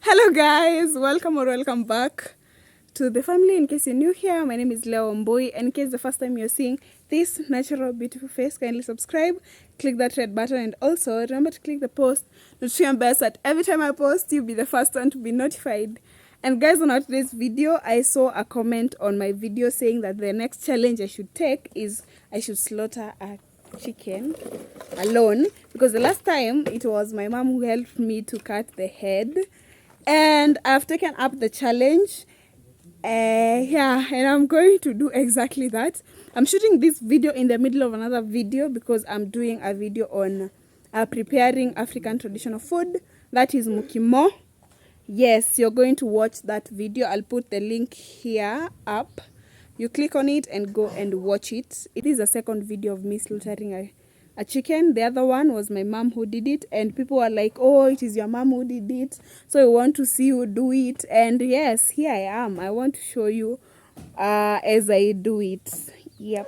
Hello guys, welcome or welcome back to the family. In case you're new here, my name is Leo Mboi, and in case the first time you're seeing this natural beautiful face, kindly subscribe, click that red button, and also remember to click the post notification bell so that every time I post you'll be the first one to be notified. And guys, on today's video, I saw a comment on my video saying that the next challenge I should take is I should slaughter a chicken alone, because the last time it was my mom who helped me to cut the head, and I've taken up the challenge. And I'm going to do exactly that. I'm shooting this video in the middle of another video because I'm doing a video on preparing African traditional food, that is mukimo. Yes, you're going to watch that video. I'll put the link here up. You click on it and go and watch it. It is a second video of me slaughtering a chicken. The other one was my mom who did it, and people were like, oh, it is your mom who did it, so I want to see you do it. And yes, here I am. I want to show you as I do it. Yep.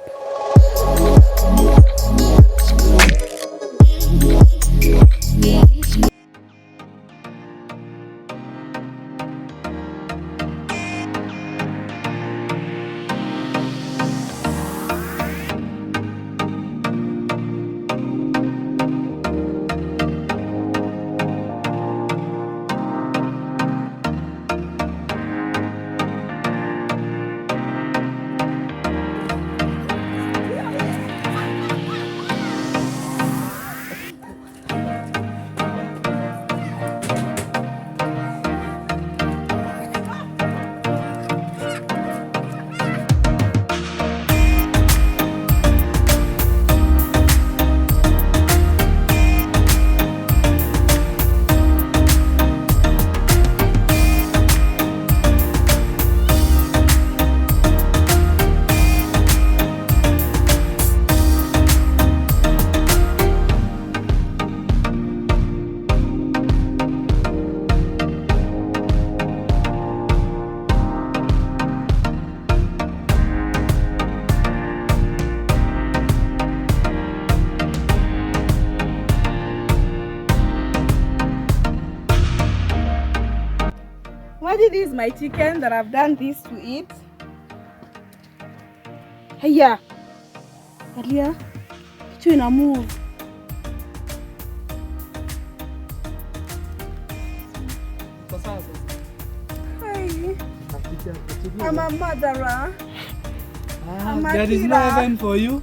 This is my chicken that I've done this to eat. Hiya. Alia. Kitu ina move. Hi. I'm a murderer. There is no heaven for you.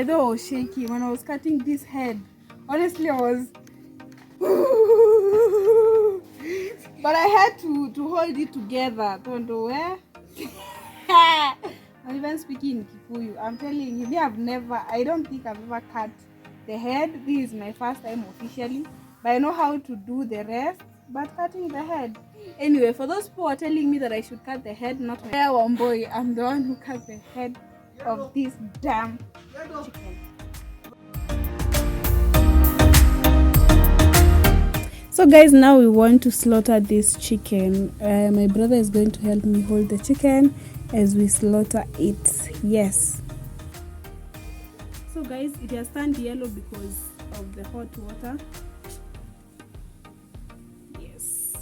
by the way, I was shaking when I was cutting this head. Honestly, I was but I had to hold it together. Don't know where. I'm even speaking Kikuyu. I'm telling you, I don't think I've ever cut the head. This is my first time officially, but I know how to do the rest, but cutting the head. Anyway, for those people who are telling me that I should cut the head, not my Wambui, I'm the one who cut the head of this damn chicken. So guys, now we want to slaughter this chicken. My brother is going to help me hold the chicken as we slaughter it. Yes. So guys, it has turned yellow because of the hot water. Yes.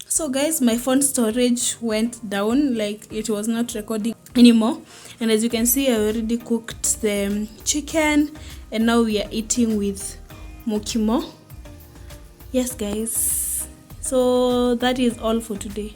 So guys, my phone storage went down, like it was not recording anymore, and as you can see, I already cooked the chicken and now we are eating with mokimo. Yes guys, so that is all for today.